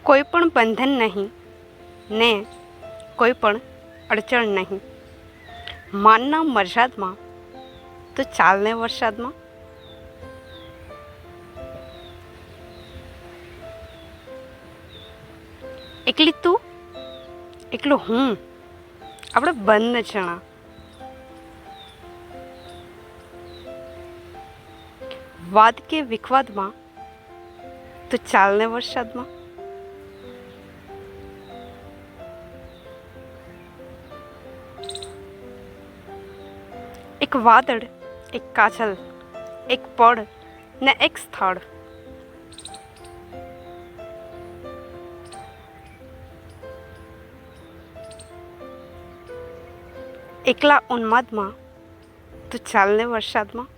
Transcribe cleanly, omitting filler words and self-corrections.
કોઈ પણ બંધન નહીં ને કોઈ પણ અડચણ નહીં. માનના મરસાદમાં તો ચાલને વરસાદમાં. એકલી તું એકલું હું આપણે બંધ જણા. વાદ કે વિખવાદમાં તો ચાલને વરસાદમાં. એક વાદળ, એક કાજલ, એક પળ ને એક સ્થળ. એકલા ઉન્માદમાં તો ચાલને વરસાદમાં.